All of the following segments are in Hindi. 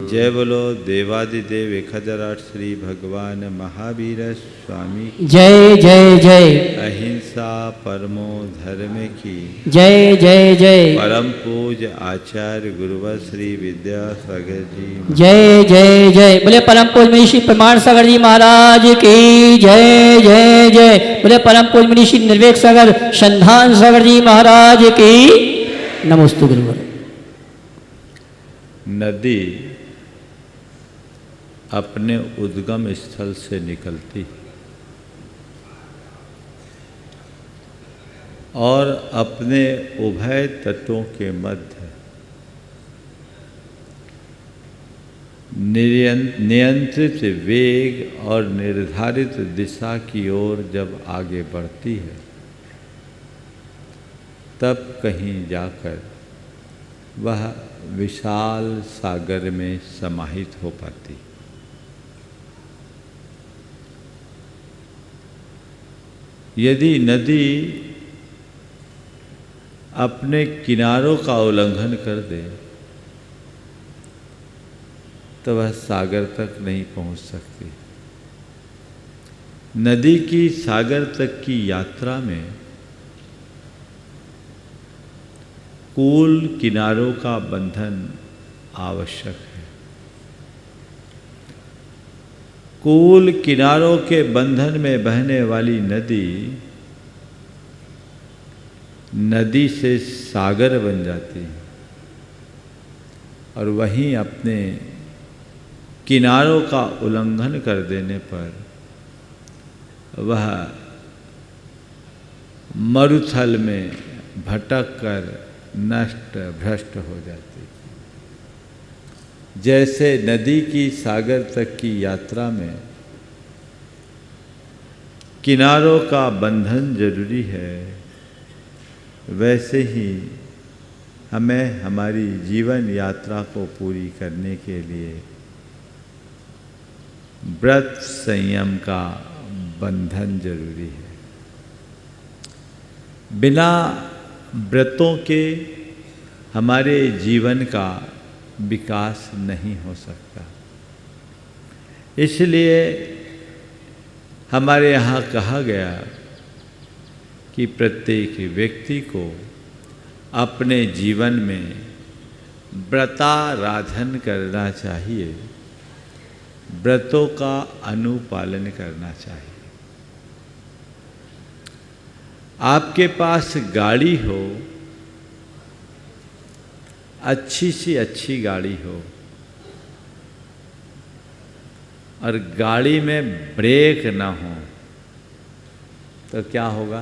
जय बोलो देवादिदेव 1008 श्री भगवान महावीर स्वामी की। जय जय जय। अहिंसा परमो धर्म की। जय जय जय। परम पूज आचार्य गुरुवर श्री विद्यासागर जी। जय जय जय। बोले परम पूज मुनि श्री प्रमाण सागर जी महाराज की जय जय जय। बोले परम पूज मुनि श्री निर्वेक सागर संधान सागर जी महाराज की नमोस्तु गुरुवर। नदी अपने उद्गम स्थल से निकलती और अपने उभय तटों के मध्य नियंत्रित वेग और निर्धारित दिशा की ओर जब आगे बढ़ती है तब कहीं जाकर वह विशाल सागर में समाहित हो पाती। यदि नदी अपने किनारों का उल्लंघन कर दे तो वह सागर तक नहीं पहुंच सकती। नदी की सागर तक की यात्रा में कूल किनारों का बंधन आवश्यक है। कूल किनारों के बंधन में बहने वाली नदी से सागर बन जाती है और वहीं अपने किनारों का उल्लंघन कर देने पर वह मरुथल में भटक कर नष्ट भ्रष्ट हो जाती। जैसे नदी की सागर तक की यात्रा में किनारों का बंधन जरूरी है, वैसे ही हमें हमारी जीवन यात्रा को पूरी करने के लिए व्रत संयम का बंधन जरूरी है। बिना व्रतों के हमारे जीवन का विकास नहीं हो सकता। इसलिए हमारे यहाँ कहा गया कि प्रत्येक व्यक्ति को अपने जीवन में व्रताराधन करना चाहिए, व्रतों का अनुपालन करना चाहिए। आपके पास गाड़ी हो, अच्छी सी अच्छी गाड़ी हो और गाड़ी में ब्रेक ना हो तो क्या होगा?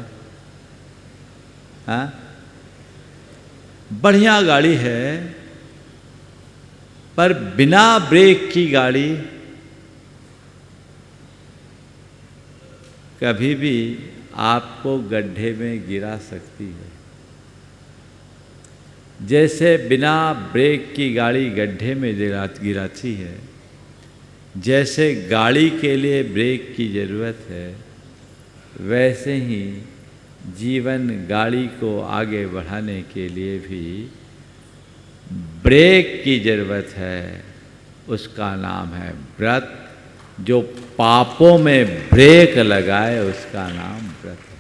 हाँ, बढ़िया गाड़ी है पर बिना ब्रेक की गाड़ी कभी भी आपको गड्ढे में गिरा सकती है। जैसे बिना ब्रेक की गाड़ी गड्ढे में गिराती है, जैसे गाड़ी के लिए ब्रेक की ज़रूरत है, वैसे ही जीवन गाड़ी को आगे बढ़ाने के लिए भी ब्रेक की ज़रूरत है। उसका नाम है व्रत। जो पापों में ब्रेक लगाए उसका नाम व्रत है।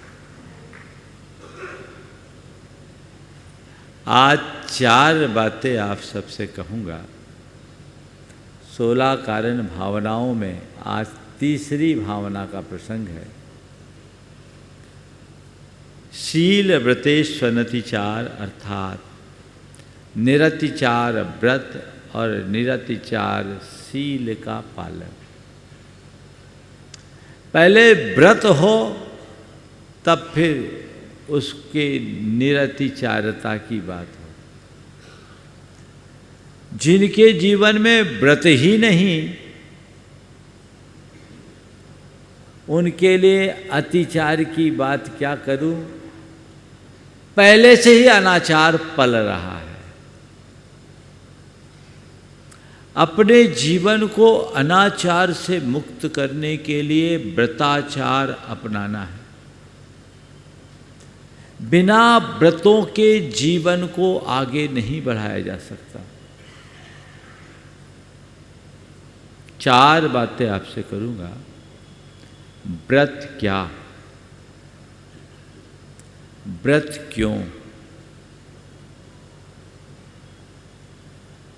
आज 4 बातें आप सबसे कहूँगा। 16 कारण भावनाओं में आज तीसरी भावना का प्रसंग है। शील व्रतेष्वनतिचार अर्थात निरतिचार व्रत और निरतिचार शील का पालन। पहले व्रत हो तब फिर उसके निरतिचारता की बात हो। जिनके जीवन में व्रत ही नहीं, उनके लिए अतिचार की बात क्या करूं? पहले से ही अनाचार पल रहा है। अपने जीवन को अनाचार से मुक्त करने के लिए व्रताचार अपनाना है। बिना व्रतों के जीवन को आगे नहीं बढ़ाया जा सकता। 4 बातें आपसे करूंगा। व्रत क्या, व्रत क्यों,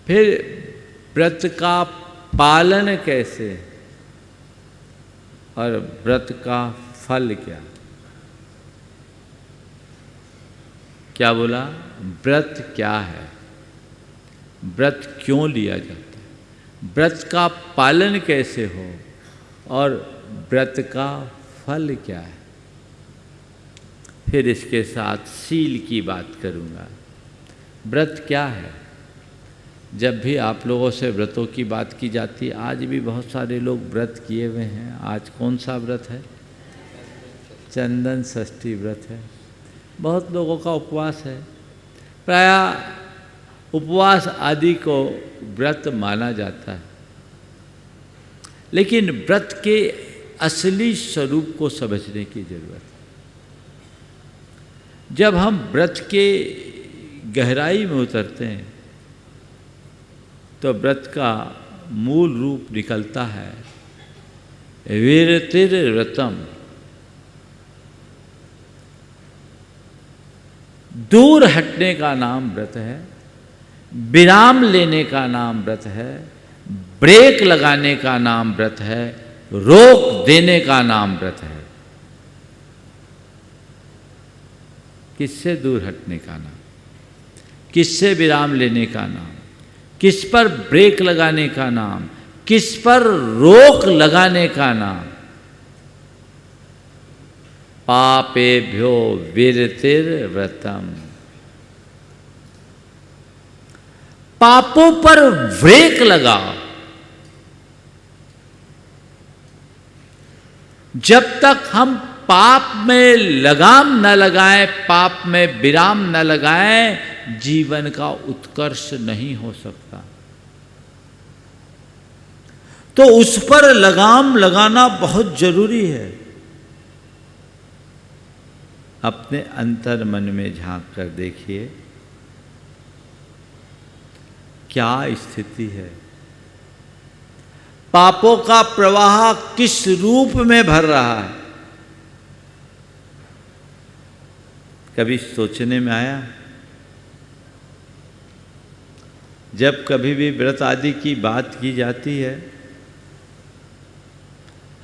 फिर व्रत का पालन कैसे और व्रत का फल क्या। क्या बोला? व्रत क्या है, व्रत क्यों लिया जाता है, व्रत का पालन कैसे हो और व्रत का फल क्या है। फिर इसके साथ सील की बात करूंगा। व्रत क्या है? जब भी आप लोगों से व्रतों की बात की जाती है, आज भी बहुत सारे लोग व्रत किए हुए हैं। आज कौन सा व्रत है? चंदन षष्ठी व्रत है। बहुत लोगों का उपवास है। प्रायः उपवास आदि को व्रत माना जाता है, लेकिन व्रत के असली स्वरूप को समझने की जरूरत है। जब हम व्रत के गहराई में उतरते हैं तो व्रत का मूल रूप निकलता है विरतिर व्रतम। दूर हटने का नाम व्रत है, विराम लेने का नाम व्रत है, ब्रेक लगाने का नाम व्रत है, रोक देने का नाम व्रत है। किससे दूर हटने का नाम, किससे विराम लेने का नाम, किस पर ब्रेक लगाने का नाम, किस पर रोक लगाने का नाम। पापेभ्यो विरतिर व्रतम। पापों पर ब्रेक लगाओ। जब तक हम पाप में लगाम न लगाएं, पाप में विराम न लगाएं, जीवन का उत्कर्ष नहीं हो सकता। तो उस पर लगाम लगाना बहुत जरूरी है। अपने अंतर मन में झांक कर देखिए, क्या स्थिति है। पापों का प्रवाह किस रूप में भर रहा है, कभी सोचने में आया? जब कभी भी व्रत आदि की बात की जाती है,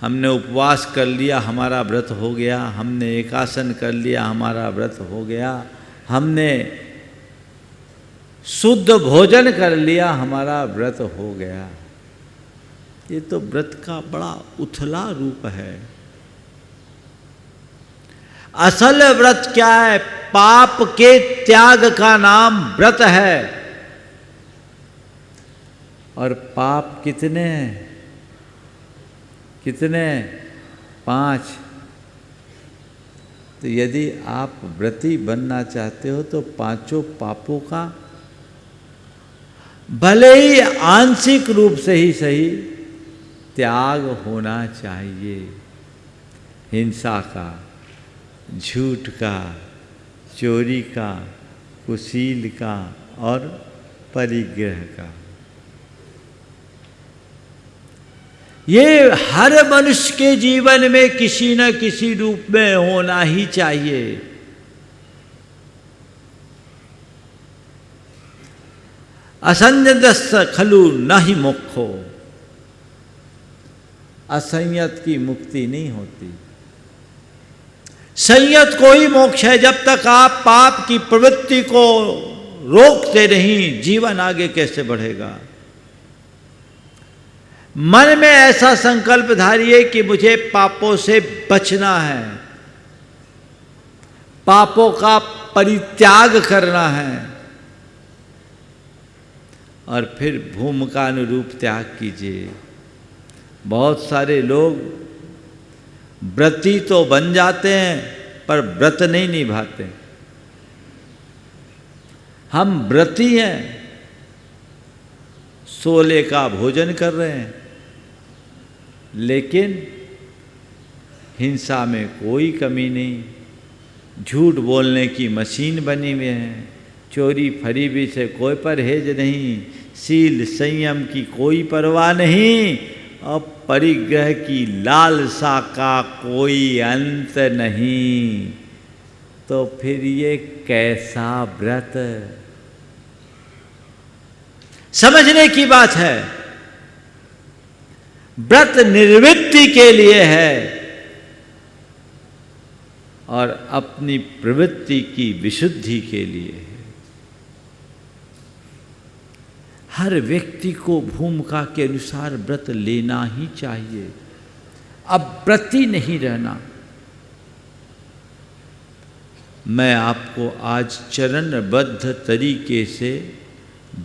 हमने उपवास कर लिया हमारा व्रत हो गया, हमने एकासन कर लिया हमारा व्रत हो गया, हमने शुद्ध भोजन कर लिया हमारा व्रत हो गया। ये तो व्रत का बड़ा उथला रूप है। असल व्रत क्या है? पाप के त्याग का नाम व्रत है। और पाप कितने हैं? कितने? 5। तो यदि आप व्रती बनना चाहते हो तो 5 पापों का भले ही आंशिक रूप से ही सही त्याग होना चाहिए। हिंसा का, झूठ का, चोरी का, कुशील का और परिग्रह का। ये हर मनुष्य के जीवन में किसी न किसी रूप में होना ही चाहिए। असंयतस्य खलु नहि मोक्षो। असंयत की मुक्ति नहीं होती। संयत को ही मोक्ष है। जब तक आप पाप की प्रवृत्ति को रोकते नहीं, जीवन आगे कैसे बढ़ेगा? मन में ऐसा संकल्प धारिए कि मुझे पापों से बचना है, पापों का परित्याग करना है, और फिर भूमि का अनुरूप त्याग कीजिए। बहुत सारे लोग व्रती तो बन जाते हैं पर व्रत नहीं निभाते। हम व्रती हैं, 16 का भोजन कर रहे हैं, लेकिन हिंसा में कोई कमी नहीं, झूठ बोलने की मशीन बनी हुई है, चोरी फरीबी से कोई परहेज नहीं, शील संयम की कोई परवाह नहीं, और परिग्रह की लालसा का कोई अंत नहीं, तो फिर ये कैसा व्रत? समझने की बात है। व्रत निर्वृत्ति के लिए है और अपनी प्रवृत्ति की विशुद्धि के लिए है। हर व्यक्ति को भूमिका के अनुसार व्रत लेना ही चाहिए, अब व्रती नहीं रहना। मैं आपको आज चरणबद्ध तरीके से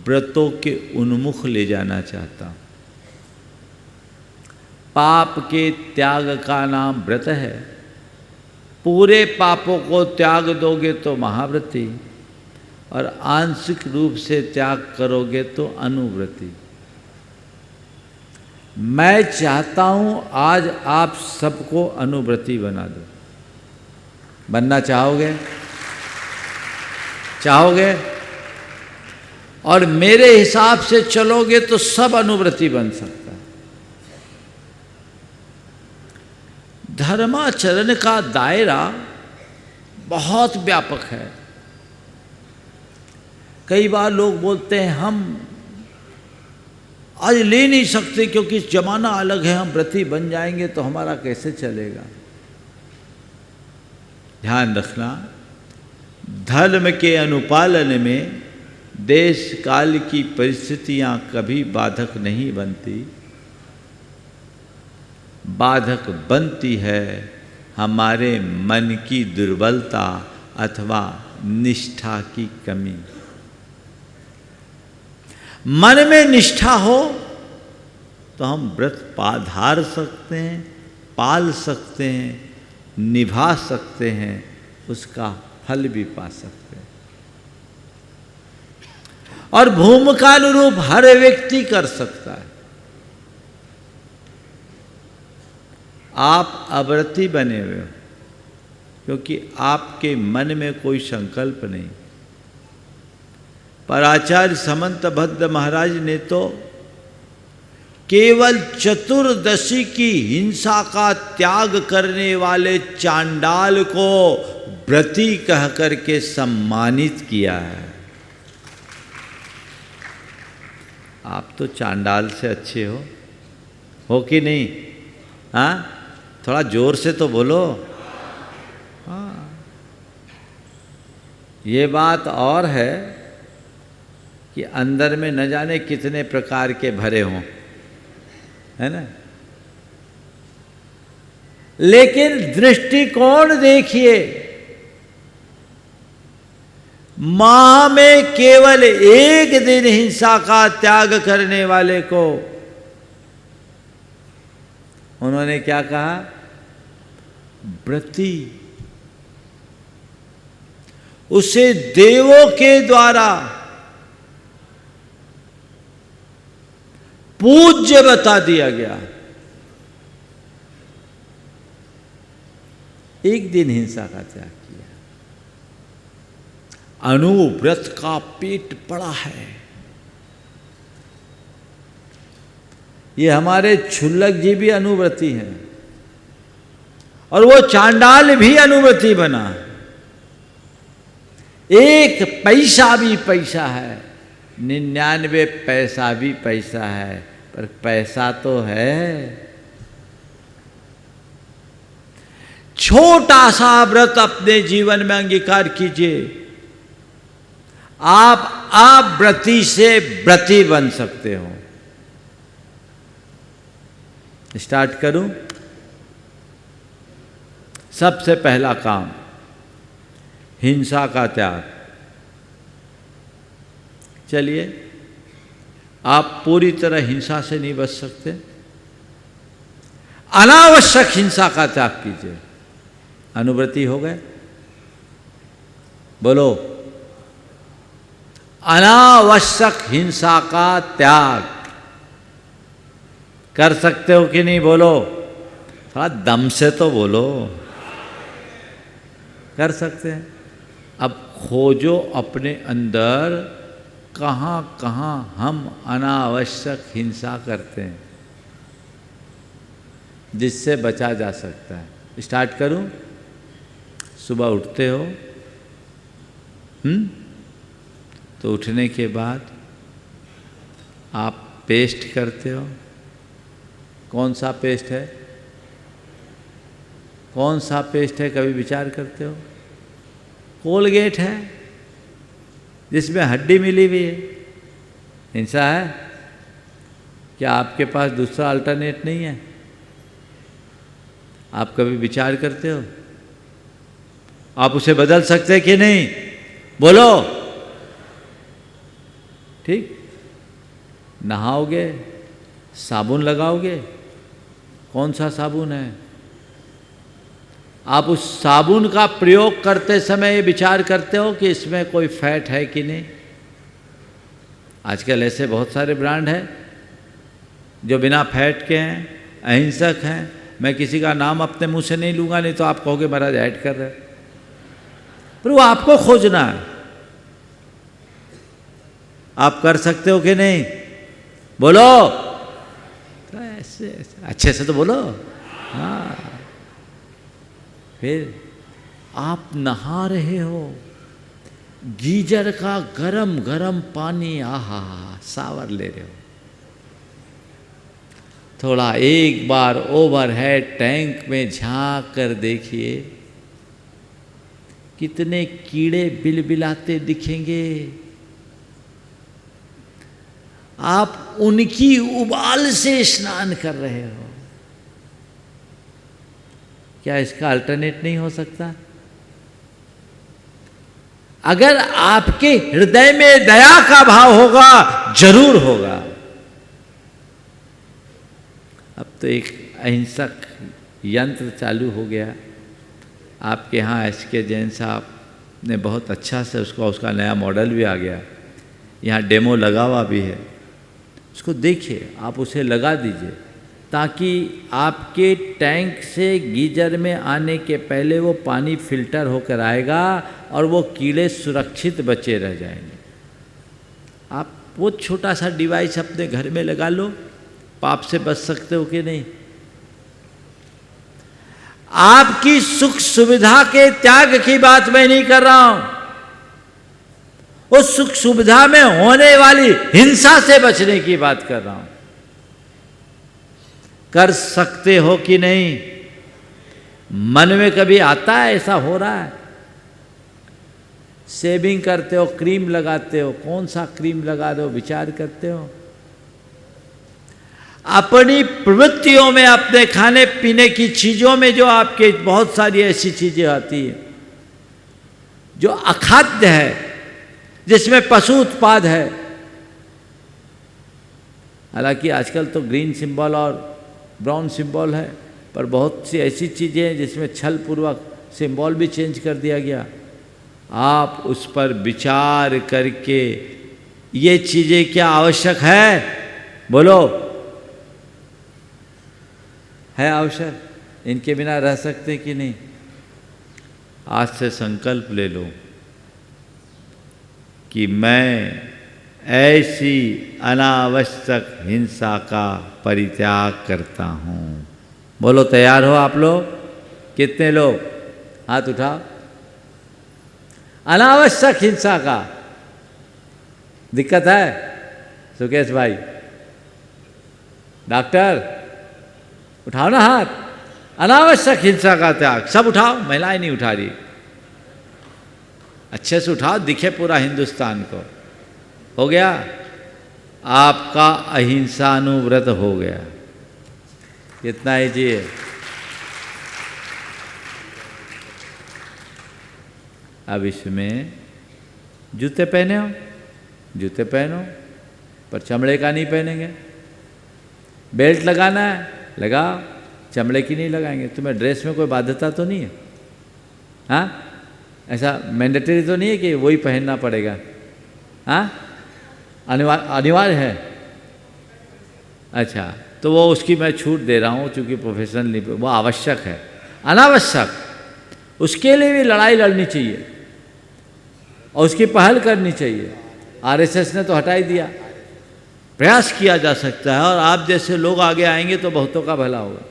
व्रतों के उन्मुख ले जाना चाहता हूं। पाप के त्याग का नाम व्रत है। पूरे पापों को त्याग दोगे तो महाव्रती, और आंशिक रूप से त्याग करोगे तो अनुव्रती। मैं चाहता हूं आज आप सबको अनुव्रती बना दो। बनना चाहोगे? चाहोगे? और मेरे हिसाब से चलोगे तो सब अनुव्रती बन सकता है। धर्माचरण का दायरा बहुत व्यापक है। कई बार लोग बोलते हैं हम आज ले नहीं सकते क्योंकि जमाना अलग है, हम व्रती बन जाएंगे तो हमारा कैसे चलेगा। ध्यान रखना, धर्म के अनुपालन में देश काल की परिस्थितियां कभी बाधक नहीं बनती। बाधक बनती है हमारे मन की दुर्बलता अथवा निष्ठा की कमी। मन में निष्ठा हो तो हम व्रत धार सकते हैं, पाल सकते हैं, निभा सकते हैं, उसका फल भी पा सकते हैं। और भूमिकानुरूप हर व्यक्ति कर सकता है। आप अव्रती बने हुए हो क्योंकि आपके मन में कोई संकल्प नहीं। पर आचार्य समंतभद्र महाराज ने तो केवल चतुर्दशी की हिंसा का त्याग करने वाले चांडाल को व्रती कह करके सम्मानित किया है। आप तो चांडाल से अच्छे हो कि नहीं? हाँ, थोड़ा जोर से तो बोलो। हाँ, ये बात और है कि अंदर में न जाने कितने प्रकार के भरे हों, है ना। लेकिन दृष्टिकोण देखिए, माह में केवल एक दिन हिंसा का त्याग करने वाले को उन्होंने क्या कहा? व्रती। उसे देवों के द्वारा पूज्य बता दिया गया। एक दिन हिंसा का त्याग किया। अनुव्रत का पेट पड़ा है। ये हमारे क्षुल्लक जी भी अनुव्रती हैं और वो चांडाल भी अनुव्रती बना। एक पैसा भी पैसा है, 99 पैसा भी पैसा है, पर पैसा तो है। छोटा सा व्रत अपने जीवन में अंगीकार कीजिए। आप अव्रती से व्रती बन सकते हो। स्टार्ट करूं? सबसे पहला काम हिंसा का त्याग। चलिए, आप पूरी तरह हिंसा से नहीं बच सकते, अनावश्यक हिंसा का त्याग कीजिए। अनुव्रती हो गए? बोलो, अनावश्यक हिंसा का त्याग कर सकते हो कि नहीं? बोलो, थोड़ा दम से तो बोलो। कर सकते हैं? अब खोजो अपने अंदर कहाँ कहाँ हम अनावश्यक हिंसा करते हैं। जिससे बचा जा सकता है। स्टार्ट करूं? सुबह उठते हो, तो उठने के बाद आप पेस्ट करते हो। कौन सा पेस्ट है? कौन सा पेस्ट है, कभी विचार करते हो? कोलगेट है, जिसमें हड्डी मिली हुई है। हिंसा है? क्या आपके पास दूसरा अल्टरनेट नहीं है? आप कभी विचार करते हो? आप उसे बदल सकते कि नहीं? बोलो। ठीक, नहाओगे, साबुन लगाओगे, कौन सा साबुन है? आप उस साबुन का प्रयोग करते समय ये विचार करते हो कि इसमें कोई फैट है कि नहीं? आजकल ऐसे बहुत सारे ब्रांड हैं जो बिना फैट के हैं, अहिंसक हैं। मैं किसी का नाम अपने मुंह से नहीं लूँगा, नहीं तो आप कहोगे महाराज ऐड कर रहे। पर वो आपको खोजना है। आप कर सकते हो कि नहीं? बोलो। तो ऐसे अच्छे से तो बोलो। हाँ, फिर आप नहा रहे हो, गीजर का गरम गरम पानी, आहा सावर ले रहे हो। थोड़ा एक बार ओवरहेड टैंक में झांक कर देखिए, कितने कीड़े बिलबिलाते दिखेंगे। आप उनकी उबाल से स्नान कर रहे हो। क्या इसका अल्टरनेट नहीं हो सकता? अगर आपके हृदय में दया का भाव होगा, जरूर होगा। अब तो एक अहिंसक यंत्र चालू हो गया। आपके यहाँ SK जैन साहब ने बहुत अच्छा से उसका नया मॉडल भी आ गया। यहाँ डेमो लगा हुआ भी है, उसको देखिए, आप उसे लगा दीजिए, ताकि आपके टैंक से गीजर में आने के पहले वो पानी फिल्टर होकर आएगा और वो कीड़े सुरक्षित बचे रह जाएंगे। आप वो छोटा सा डिवाइस अपने घर में लगा लो, पाप से बच सकते हो कि नहीं? आपकी सुख सुविधा के त्याग की बात मैं नहीं कर रहा हूं, उस सुख सुविधा में होने वाली हिंसा से बचने की बात कर रहा हूं। कर सकते हो कि नहीं? मन में कभी आता है ऐसा हो रहा है? शेविंग करते हो, क्रीम लगाते हो, कौन सा क्रीम लगा रहे हो, विचार करते हो? अपनी प्रवृत्तियों में, अपने खाने पीने की चीजों में जो आपके बहुत सारी ऐसी चीजें आती हैं जो अखाद्य है, जिसमें पशु उत्पाद है। हालांकि आजकल तो ग्रीन सिंबल और ब्राउन सिंबल है, पर बहुत सी ऐसी चीज़ें हैं जिसमें छल पूर्वक सिंबल भी चेंज कर दिया गया। आप उस पर विचार करके ये चीज़ें क्या आवश्यक है? बोलो, है आवश्यक? इनके बिना रह सकते कि नहीं? आज से संकल्प ले लो कि मैं ऐसी अनावश्यक हिंसा का परित्याग करता हूँ। बोलो, तैयार हो आप लोग? कितने लोग? हाथ उठाओ। अनावश्यक हिंसा का दिक्कत है? सुकेश भाई, डॉक्टर, उठाओ ना हाथ। अनावश्यक हिंसा का त्याग, सब उठाओ। महिलाएं नहीं उठा रही, अच्छे से उठाओ, दिखे पूरा हिंदुस्तान को। हो गया? आपका अहिंसानुव्रत हो गया। कितना ही जी? अब इसमें जूते पहने हो, जूते पहनो, पर चमड़े का नहीं पहनेंगे। बेल्ट लगाना है, लगाओ, चमड़े की नहीं लगाएंगे। तुम्हें ड्रेस में कोई बाध्यता तो नहीं है? हाँ, ऐसा मैंडेटरी तो नहीं है कि वही पहनना पड़ेगा? हाँ, अनिवार्य है। अच्छा, तो वो उसकी मैं छूट दे रहा हूँ, चूँकि प्रोफेशनल नहीं, वो आवश्यक है। अनावश्यक, उसके लिए भी लड़ाई लड़नी चाहिए और उसकी पहल करनी चाहिए। RSS ने तो हटा ही दिया, प्रयास किया जा सकता है, और आप जैसे लोग आगे आएंगे तो बहुतों का भला होगा।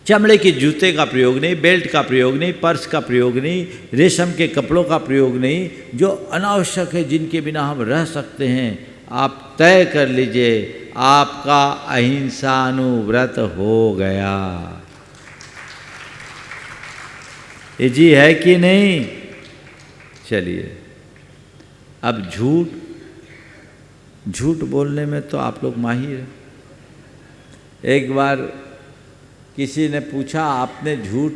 चमड़े के जूते का प्रयोग नहीं, बेल्ट का प्रयोग नहीं, पर्स का प्रयोग नहीं, रेशम के कपड़ों का प्रयोग नहीं, जो अनावश्यक है, जिनके बिना हम रह सकते हैं, आप तय कर लीजिए, आपका अहिंसानुव्रत हो गया। ये जी है कि नहीं? चलिए, अब झूठ बोलने में तो आप लोग माहिर हैं। एक बार किसी ने पूछा, आपने झूठ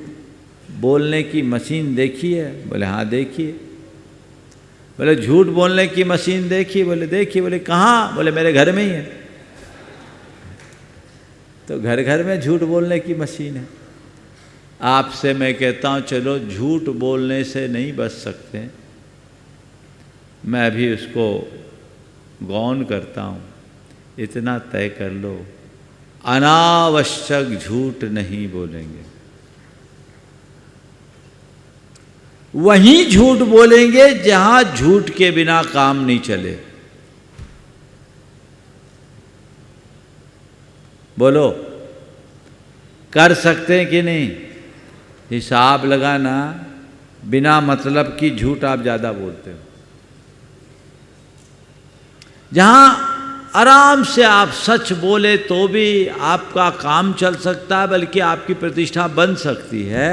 बोलने की मशीन देखी है? बोले हाँ देखी है। बोले झूठ बोलने की मशीन देखी? बोले देखी। बोले कहाँ? बोले मेरे घर में ही है। तो घर घर में झूठ बोलने की मशीन है। आपसे मैं कहता हूँ, चलो झूठ बोलने से नहीं बच सकते, मैं अभी उसको गौन करता हूँ, इतना तय कर लो, अनावश्यक झूठ नहीं बोलेंगे। वहीं झूठ बोलेंगे जहां झूठ के बिना काम नहीं चले। बोलो, कर सकते हैं कि नहीं? हिसाब लगाना, बिना मतलब की झूठ आप ज़्यादा बोलते हो। जहां आराम से आप सच बोले तो भी आपका काम चल सकता है, बल्कि आपकी प्रतिष्ठा बन सकती है,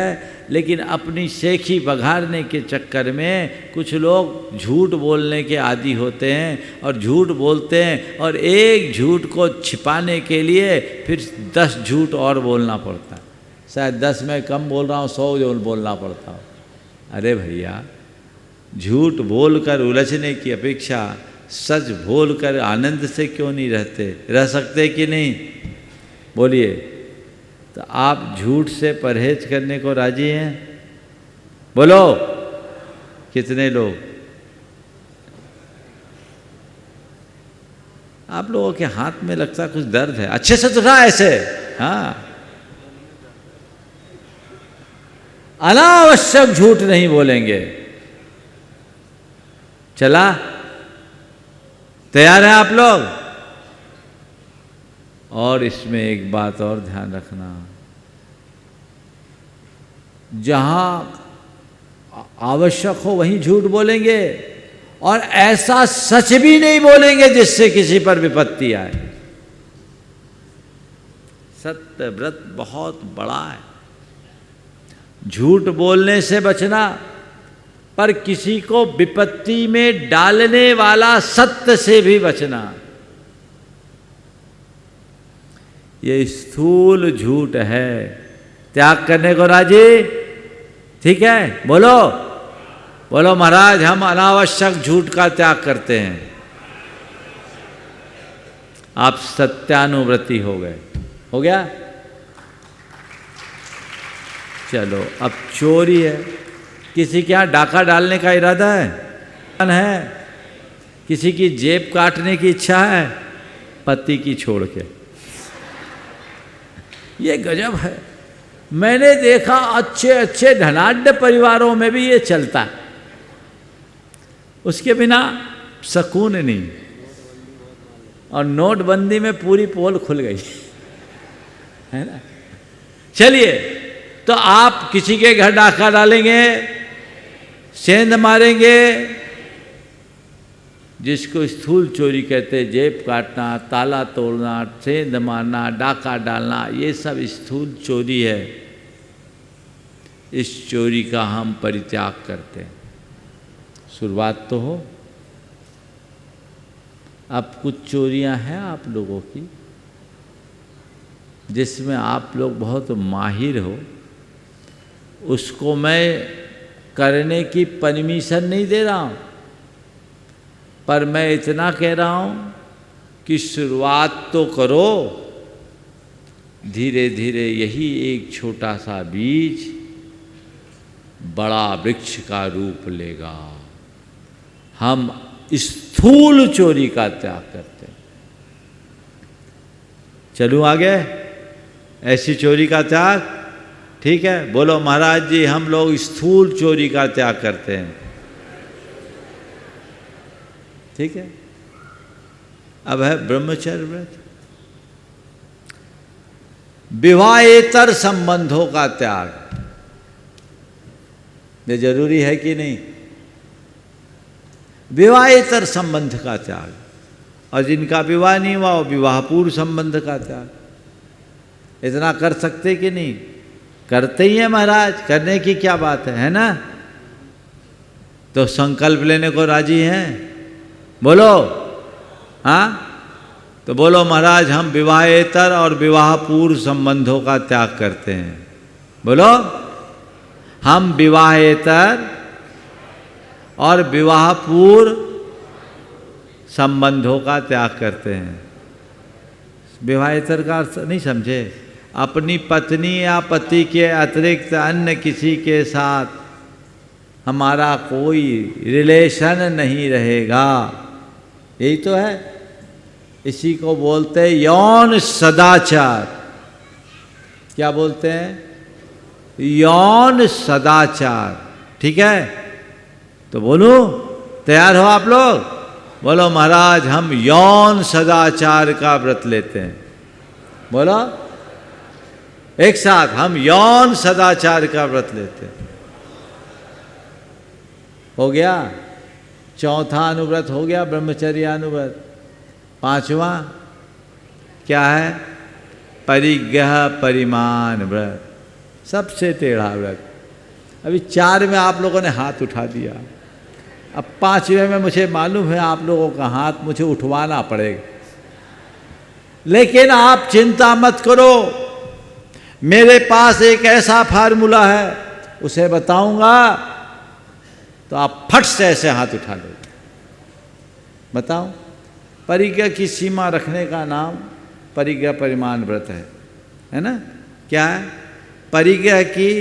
लेकिन अपनी सेखी बघाड़ने के चक्कर में कुछ लोग झूठ बोलने के आदी होते हैं और झूठ बोलते हैं, और एक झूठ को छिपाने के लिए फिर 10 झूठ और बोलना पड़ता है। शायद 10 में कम बोल रहा हूँ, 100 बोलना पड़ता हो। अरे भैया, झूठ बोलकर उलझने की अपेक्षा सच बोलकर आनंद से क्यों नहीं रह सकते कि नहीं? बोलिए। तो आप झूठ से परहेज करने को राजी हैं? बोलो, कितने लोग? आप लोगों के हाथ में लगता कुछ दर्द है, अच्छे से तो रहा ऐसे। हाँ, अनावश्यक झूठ नहीं बोलेंगे। चला, तैयार हैं आप लोग? और इसमें एक बात और ध्यान रखना, जहां आवश्यक हो वहीं झूठ बोलेंगे, और ऐसा सच भी नहीं बोलेंगे जिससे किसी पर विपत्ति आए। सत्य व्रत बहुत बड़ा है। झूठ बोलने से बचना, पर किसी को विपत्ति में डालने वाला सत्य से भी बचना, ये स्थूल झूठ है। त्याग करने को राजी? ठीक है, बोलो बोलो महाराज, हम अनावश्यक झूठ का त्याग करते हैं। आप सत्यानुव्रती हो गए। हो गया? चलो, अब चोरी है। किसी के यहाँ डाका डालने का इरादा है? किसी की जेब काटने की इच्छा है? पति की छोड़ के। ये गजब है। मैंने देखा अच्छे अच्छे धनाढ्य परिवारों में भी ये चलता है, उसके बिना सुकून नहीं। और नोटबंदी में पूरी पोल खुल गई है ना। चलिए, तो आप किसी के घर डाका डालेंगे, सेंध मारेंगे, जिसको स्थूल चोरी कहते, जेब काटना, ताला तोड़ना, सेंध मारना, डाका डालना, ये सब स्थूल चोरी है। इस चोरी का हम परित्याग करते हैं। शुरुआत तो हो। अब कुछ चोरियां हैं आप लोगों की जिसमें आप लोग बहुत माहिर हो, उसको मैं करने की परमिशन नहीं दे रहा हूँ, पर मैं इतना कह रहा हूँ कि शुरुआत तो करो। धीरे धीरे यही एक छोटा सा बीज बड़ा वृक्ष का रूप लेगा। हम स्थूल चोरी का त्याग करते हैं। चलूं आगे? ऐसी चोरी का त्याग, ठीक है? बोलो महाराज जी, हम लोग स्थूल चोरी का त्याग करते हैं। ठीक है? अब है ब्रह्मचर्य व्रत। विवाहेतर संबंधों का त्याग। ये जरूरी है कि नहीं? विवाहेतर संबंध का त्याग, और जिनका विवाह नहीं हुआ वो विवाहपूर्व संबंध का त्याग। इतना कर सकते कि नहीं? करते ही हैं महाराज, करने की क्या बात है ना? तो संकल्प लेने को राजी हैं? बोलो हाँ, तो बोलो महाराज हम विवाहेतर और विवाहपूर्व संबंधों का त्याग करते हैं। बोलो, हम विवाहेतर और विवाहपूर्व संबंधों का त्याग करते हैं। विवाहेतर का अर्थ नहीं समझे? अपनी पत्नी या पति के अतिरिक्त अन्य किसी के साथ हमारा कोई रिलेशन नहीं रहेगा, यही तो है। इसी को बोलते हैं यौन सदाचार। क्या बोलते हैं? यौन सदाचार। ठीक है, तो बोलो, तैयार हो आप लोग? बोलो महाराज हम यौन सदाचार का व्रत लेते हैं। बोलो एक साथ, हम यौन सदाचार का व्रत लेते हैं। हो गया चौथा अनुव्रत, हो गया ब्रह्मचर्य अनुव्रत। पांचवा क्या है? परिग्रह परिमाण व्रत, सबसे टेढ़ा व्रत। अभी 4 में आप लोगों ने हाथ उठा दिया, अब 5वें में मुझे मालूम है आप लोगों का हाथ मुझे उठवाना पड़ेगा। लेकिन आप चिंता मत करो, मेरे पास एक ऐसा फार्मूला है, उसे बताऊंगा तो आप फट से ऐसे हाथ उठा लो। बताओ, परिग्रह की सीमा रखने का नाम परिग्रह परिमाण व्रत है ना? क्या है? परिग्रह की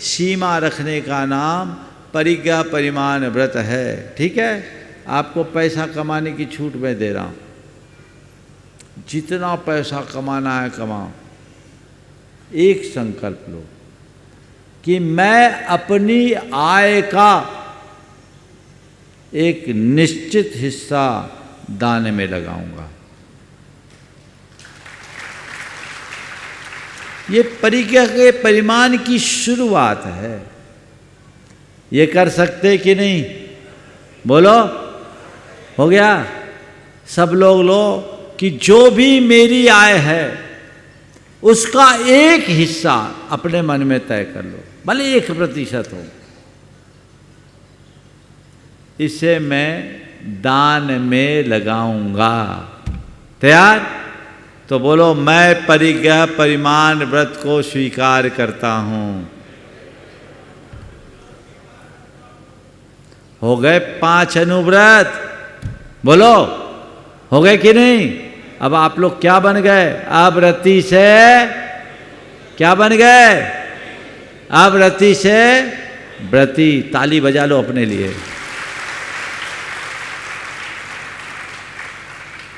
सीमा रखने का नाम परिग्रह परिमाण व्रत है। ठीक है, आपको पैसा कमाने की छूट मैं दे रहा हूं, जितना पैसा कमाना है कमाओ। एक संकल्प लो कि मैं अपनी आय का एक निश्चित हिस्सा दान में लगाऊंगा। ये परिग्रह के परिमाण की शुरुआत है। ये कर सकते कि नहीं? बोलो, हो गया? सब लोग लो कि जो भी मेरी आय है उसका एक हिस्सा अपने मन में तय कर लो, भले 1% हो, इसे मैं दान में लगाऊंगा। तैयार? तो बोलो मैं परिग्रह परिमाण व्रत को स्वीकार करता हूं। हो गए 5 अनुव्रत। बोलो हो गए कि नहीं? अब आप लोग क्या बन गए? अब रति से क्या बन गए? अब रति से व्रती। ताली बजा लो अपने लिए।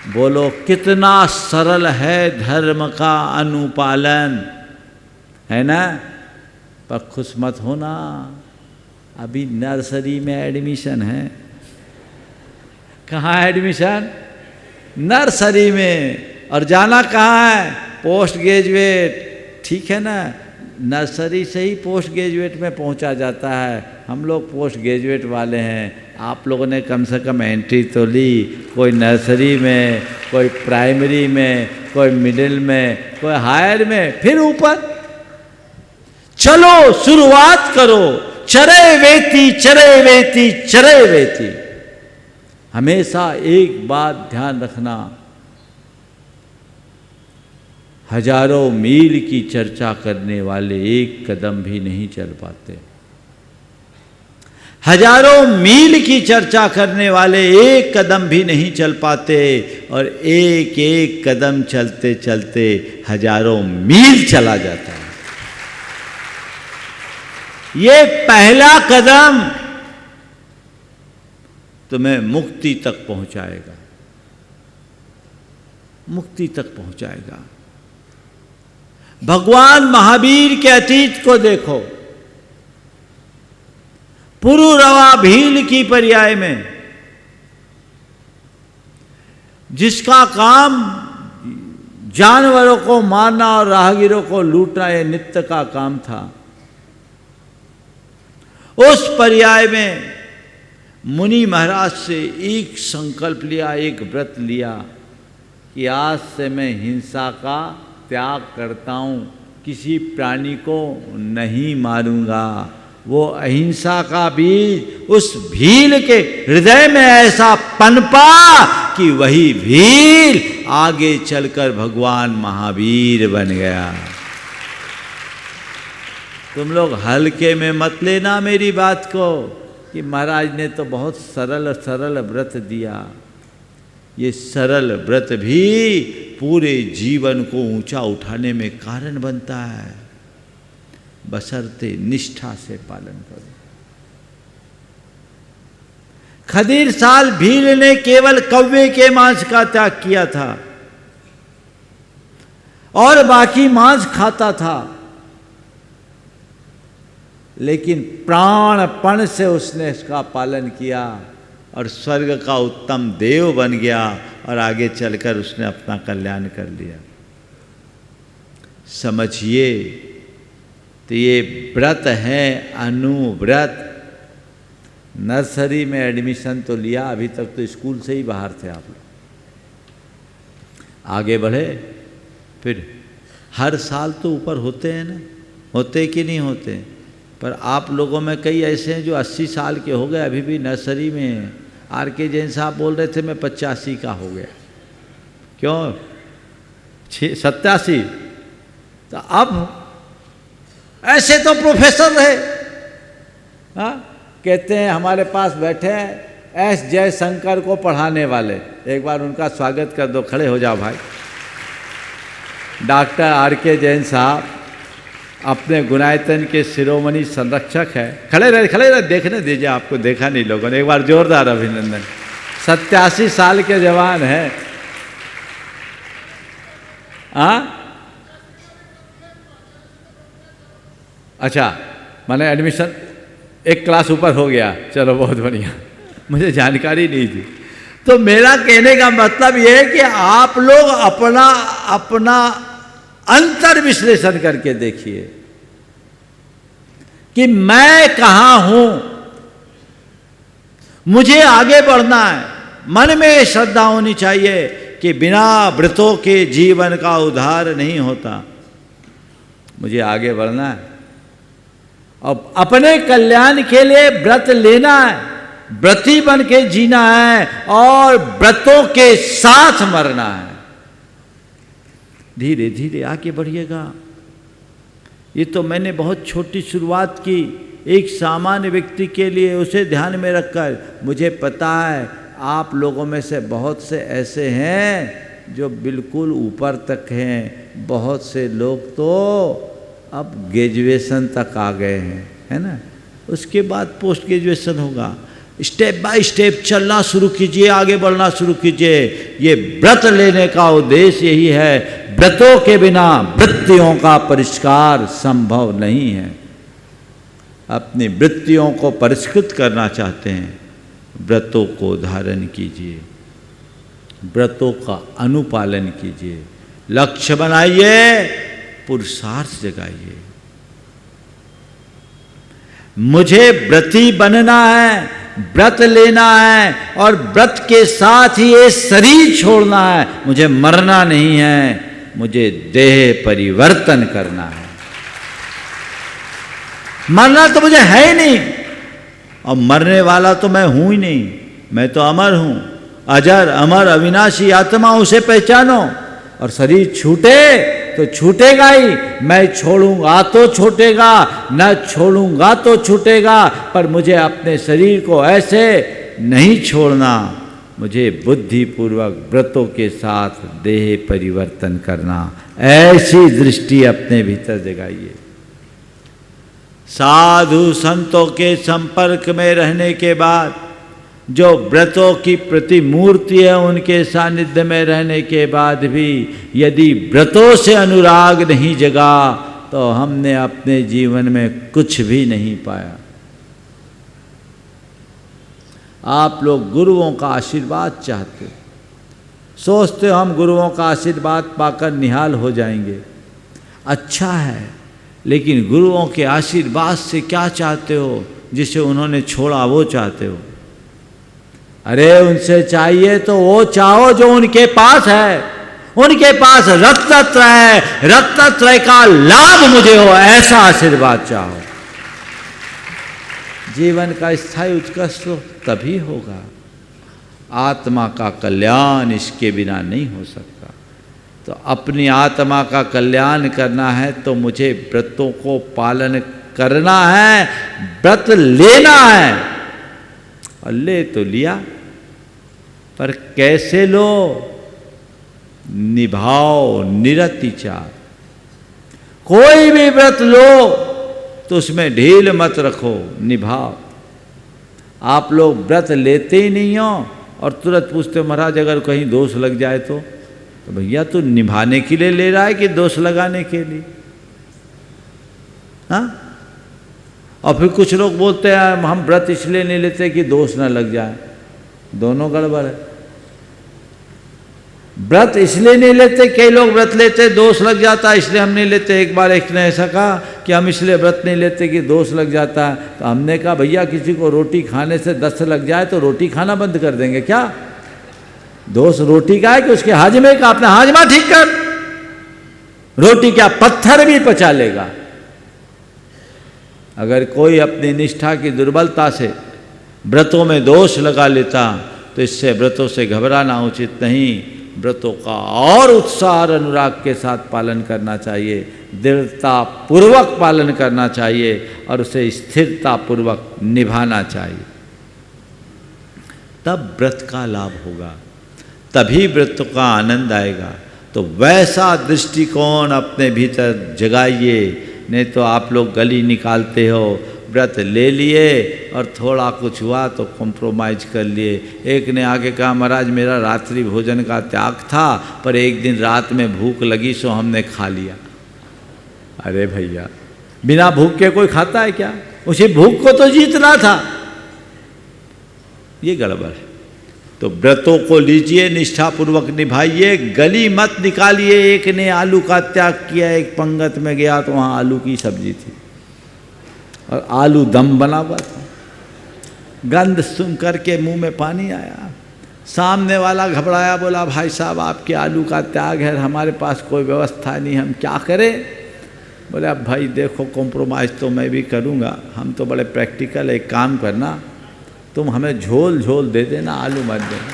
बोलो कितना सरल है धर्म का अनुपालन, है ना? पर खुश मत होना, अभी नर्सरी में एडमिशन है। कहाँ एडमिशन? नर्सरी में। और जाना कहाँ है? Post graduate. ठीक है ना? नर्सरी से ही पोस्ट ग्रेजुएट में पहुंचा जाता है। हम लोग पोस्ट ग्रेजुएट वाले हैं। आप लोगों ने कम से कम एंट्री तो ली, कोई नर्सरी में, कोई प्राइमरी में, कोई मिडिल में, कोई हायर में, फिर ऊपर। चलो शुरुआत करो। चरे वेती चरे वेती चरे वेती। हमेशा एक बात ध्यान रखना, हजारों मील की चर्चा करने वाले एक कदम भी नहीं चल पाते। हजारों मील की चर्चा करने वाले एक कदम भी नहीं चल पाते, और एक एक कदम चलते चलते हजारों मील चला जाता है। ये पहला कदम तुम्हें मुक्ति तक पहुंचाएगा, मुक्ति तक पहुंचाएगा। भगवान महावीर के अतीत को देखो। पुरुरवा भील की पर्याय में जिसका काम जानवरों को मारना और राहगीरों को लूटना ये नित्य का काम था। उस पर्याय में मुनि महाराज से एक संकल्प लिया, एक व्रत लिया कि आज से मैं हिंसा का त्याग करता हूँ, किसी प्राणी को नहीं मारूंगा। वो अहिंसा का बीज उस भील के हृदय में ऐसा पनपा कि वही भील आगे चलकर भगवान महावीर बन गया। तुम लोग हल्के में मत लेना मेरी बात को कि महाराज ने तो बहुत सरल सरल व्रत दिया। ये सरल व्रत भी पूरे जीवन को ऊंचा उठाने में कारण बनता है, बशर्ते निष्ठा से पालन करो। खदीर साल भील ने केवल कौवे के मांस का त्याग किया था और बाकी मांस खाता था, लेकिन प्राणपण से उसने इसका पालन किया और स्वर्ग का उत्तम देव बन गया और आगे चलकर उसने अपना कल्याण कर लिया। समझिए, तो ये व्रत है अनुव्रत। नर्सरी में एडमिशन तो लिया, अभी तक तो स्कूल से ही बाहर थे आप लोग। आगे बढ़े, फिर हर साल तो ऊपर होते हैं ना, होते कि नहीं होते? पर आप लोगों में कई ऐसे हैं जो 80 साल के हो गए, अभी भी नर्सरी में हैं। आर के जैन साहब बोल रहे थे मैं 85 का हो गया। क्यों? 87। तो अब ऐसे तो प्रोफेसर रहे। हाँ, कहते हैं हमारे पास बैठे हैं एस जयशंकर को पढ़ाने वाले, एक बार उनका स्वागत कर दो, खड़े हो जाओ भाई। डॉक्टर आर के जैन साहब अपने गुणायतन के शिरोमणि संरक्षक है। खड़े रहे, देखने दीजिए, आपको देखा नहीं लोगों ने, एक बार जोरदार अभिनंदन। 87 साल के जवान हैं। अच्छा, मैंने एडमिशन एक क्लास ऊपर हो गया, चलो बहुत बढ़िया, मुझे जानकारी नहीं थी। तो मेरा कहने का मतलब यह है कि आप लोग अपना अपना अंतर विश्लेषण करके देखिए कि मैं कहां हूं, मुझे आगे बढ़ना है। मन में श्रद्धा होनी चाहिए कि बिना व्रतों के जीवन का उद्धार नहीं होता। मुझे आगे बढ़ना है और अपने कल्याण के लिए व्रत लेना है, व्रती बन के जीना है और व्रतों के साथ मरना है। धीरे धीरे आगे बढ़िएगा। ये तो मैंने बहुत छोटी शुरुआत की, एक सामान्य व्यक्ति के लिए, उसे ध्यान में रखकर। मुझे पता है आप लोगों में से बहुत से ऐसे हैं जो बिल्कुल ऊपर तक हैं, बहुत से लोग तो अब ग्रेजुएशन तक आ गए हैं, है ना। उसके बाद पोस्ट ग्रेजुएशन होगा। स्टेप बाय स्टेप चलना शुरू कीजिए, आगे बढ़ना शुरू कीजिए। ये व्रत लेने का उद्देश्य यही है। व्रतों के बिना वृत्तियों का परिष्कार संभव नहीं है। अपनी वृत्तियों को परिष्कृत करना चाहते हैं, व्रतों को धारण कीजिए, व्रतों का अनुपालन कीजिए, लक्ष्य बनाइए, पुरुषार्थ जगाइए। मुझे व्रती बनना है, व्रत लेना है और व्रत के साथ ही ये शरीर छोड़ना है। मुझे मरना नहीं है, मुझे देह परिवर्तन करना है। मरना तो मुझे है ही नहीं और मरने वाला तो मैं हूं ही नहीं। मैं तो अमर हूं, अजर अमर अविनाशी आत्मा, उसे पहचानो। और शरीर छूटे तो छूटेगा ही, मैं छोड़ूंगा तो छूटेगा, न छोड़ूंगा तो छूटेगा, पर मुझे अपने शरीर को ऐसे नहीं छोड़ना। मुझे बुद्धिपूर्वक व्रतों के साथ देह परिवर्तन करना। ऐसी दृष्टि अपने भीतर जगाइए। साधु संतों के संपर्क में रहने के बाद, जो व्रतों की प्रतिमूर्ति है, उनके सानिध्य में रहने के बाद भी यदि व्रतों से अनुराग नहीं जगा तो हमने अपने जीवन में कुछ भी नहीं पाया। आप लोग गुरुओं का आशीर्वाद चाहते हो, सोचते हो हम गुरुओं का आशीर्वाद पाकर निहाल हो जाएंगे। अच्छा है, लेकिन गुरुओं के आशीर्वाद से क्या चाहते हो? जिसे उन्होंने छोड़ा वो चाहते हो? अरे उनसे चाहिए तो वो चाहो जो उनके पास है। उनके पास रत्नत्रय है, रत्नत्रय का लाभ मुझे हो, ऐसा आशीर्वाद चाहो। जीवन का स्थायी उत्कर्ष तो तभी होगा। आत्मा का कल्याण इसके बिना नहीं हो सकता। तो अपनी आत्मा का कल्याण करना है तो मुझे व्रतों को पालन करना है, व्रत लेना है। और ले तो लिया, पर कैसे लो? निभाओ निरतिचार। कोई भी व्रत लो तो उसमें ढील मत रखो, निभाओ। आप लोग व्रत लेते ही नहीं हो और तुरंत पूछते हो महाराज अगर कहीं दोष लग जाए तो भैया तू निभाने के लिए ले रहा है कि दोष लगाने के लिए? हाँ? और फिर कुछ लोग बोलते हैं हम व्रत इसलिए नहीं लेते कि दोष ना लग जाए। दोनों गड़बड़ है। व्रत इसलिए नहीं लेते, कई लोग व्रत लेते दोष लग जाता है इसलिए हम नहीं लेते। एक बार एक ने ऐसा कहा कि हम इसलिए व्रत नहीं लेते कि दोष लग जाता है। तो हमने कहा भैया किसी को रोटी खाने से दस्त लग जाए तो रोटी खाना बंद कर देंगे क्या? दोष रोटी का है कि उसके हाजमे का? अपना हाजमा ठीक कर। रोटी क्या पत्थर भी पचा लेगा। अगर कोई अपनी निष्ठा की दुर्बलता से व्रतों में दोष लगा लेता तो इससे व्रतों से घबराना उचित नहीं। व्रतों का और उत्साह और अनुराग के साथ पालन करना चाहिए, दृढ़ता पूर्वक पालन करना चाहिए और उसे स्थिरता पूर्वक निभाना चाहिए। तब व्रत का लाभ होगा, तभी व्रत का आनंद आएगा। तो वैसा दृष्टिकोण अपने भीतर जगाइए। नहीं तो आप लोग गली निकालते हो, व्रत ले लिए और थोड़ा कुछ हुआ तो कॉम्प्रोमाइज कर लिए। एक ने आके कहा महाराज मेरा रात्रि भोजन का त्याग था पर एक दिन रात में भूख लगी सो हमने खा लिया। अरे भैया बिना भूख के कोई खाता है क्या? उसी भूख को तो जीतना था। ये गड़बड़ है। तो व्रतों को लीजिए, निष्ठापूर्वक निभाइए, गली मत निकालिए। एक ने आलू का त्याग किया, एक पंगत में गया तो वहाँ आलू की सब्जी थी और आलू दम बना हुआ था। गंध सुन करके मुंह में पानी आया। सामने वाला घबराया, बोला भाई साहब आपके आलू का त्याग है, हमारे पास कोई व्यवस्था नहीं, हम क्या करें? बोले अब भाई देखो कॉम्प्रोमाइज़ तो मैं भी करूँगा, हम तो बड़े प्रैक्टिकल, एक काम करना तुम हमें झोल झोल दे देना, आलू मत देना।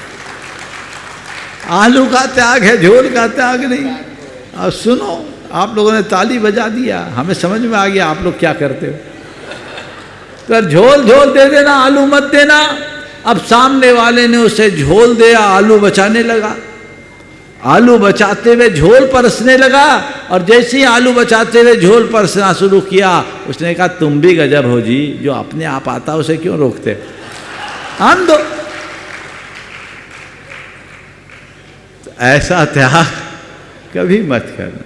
आलू का त्याग है, झोल का त्याग नहीं। अब सुनो, आप लोगों ने ताली बजा दिया, हमें समझ में आ गया आप लोग क्या करते हो। तो झोल झोल दे देना, आलू मत देना। अब सामने वाले ने उसे झोल दिया, आलू बचाने लगा। आलू बचाते हुए झोल परसने लगा और जैसे ही आलू बचाते हुए झोल परसना शुरू किया उसने कहा तुम भी गजब हो जी, जो अपने आप आता उसे क्यों रोकते? हम दो। तो ऐसा त्याग कभी मत करना।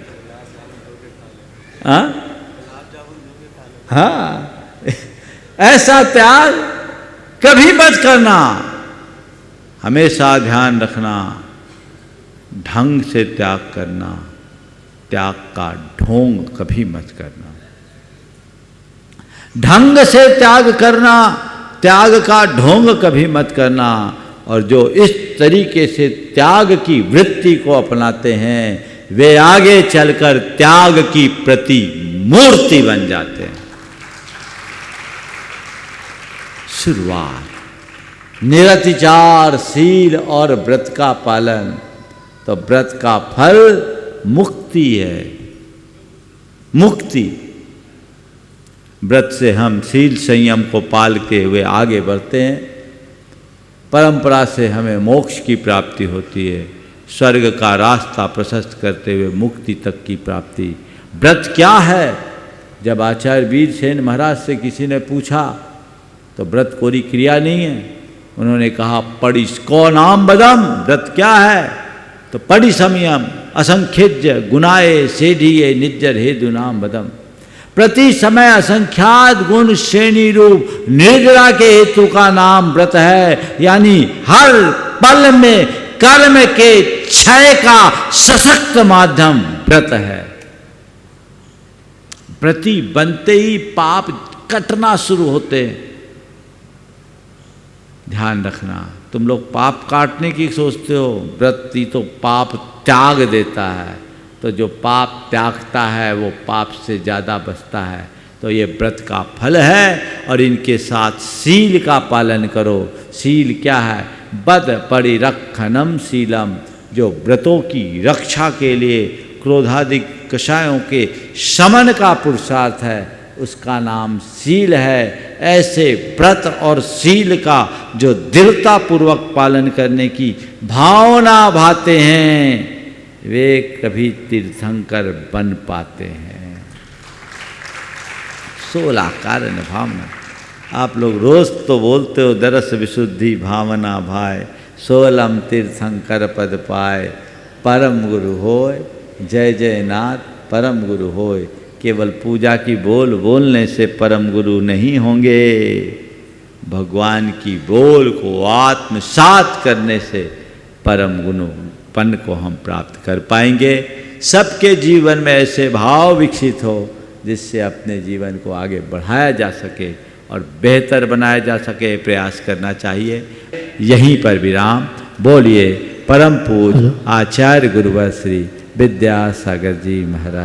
हाँ, ऐसा त्याग कभी मत करना। हमेशा ध्यान रखना, ढंग से त्याग करना, त्याग का ढोंग कभी मत करना। ढंग से त्याग करना, त्याग का ढोंग कभी मत करना। और जो इस तरीके से त्याग की वृत्ति को अपनाते हैं वे आगे चलकर त्याग की प्रतिमूर्ति बन जाते हैं। शुरुआत निरतिचार, शील और व्रत का पालन। तो व्रत का फल मुक्ति है, मुक्ति। व्रत से हम शील संयम को पालते हुए आगे बढ़ते हैं। परंपरा से हमें मोक्ष की प्राप्ति होती है, स्वर्ग का रास्ता प्रशस्त करते हुए मुक्ति तक की प्राप्ति। व्रत क्या है? जब आचार्य वीरसेन महाराज से किसी ने पूछा तो व्रत कोई क्रिया नहीं है, उन्होंने कहा पड़िसको नाम बदम। व्रत क्या है? तो पड़िसमयम असंख्यज्य गुणाए सेढ़िये निज्जर हेतु नाम बदम। प्रति समय असंख्यात गुण श्रेणी रूप निर्जरा के हेतु का नाम व्रत है। यानी हर पल में कर्म के क्षय का सशक्त माध्यम व्रत है। व्रती बनते ही पाप कटना शुरू होते हैं। ध्यान रखना, तुम लोग पाप काटने की सोचते हो, व्रती तो पाप त्याग देता है। तो जो पाप त्यागता है वो पाप से ज़्यादा बचता है। तो ये व्रत का फल है। और इनके साथ सील का पालन करो। सील क्या है? बद परिरक्षणम शीलम, जो व्रतों की रक्षा के लिए क्रोधादि कषायों के शमन का पुरुषार्थ है, उसका नाम सील है। ऐसे व्रत और सील का जो दृढ़तापूर्वक पालन करने की भावना भाते हैं, वे कभी तीर्थंकर बन पाते हैं। 16 कारण भावना। आप लोग रोज तो बोलते हो दरस विशुद्धि भावना भाय, 16 तीर्थंकर पद पाए, परम गुरु होय, जय जय नाथ परम गुरु होय। केवल पूजा की बोल बोलने से परम गुरु नहीं होंगे। भगवान की बोल को आत्मसात करने से परम गुरुपन को हम प्राप्त कर पाएंगे। सबके जीवन में ऐसे भाव विकसित हो जिससे अपने जीवन को आगे बढ़ाया जा सके और बेहतर बनाया जा सके, प्रयास करना चाहिए। यहीं पर विराम। बोलिए परम पूज्य आचार्य गुरुवर श्री विद्यासागर जी महाराज।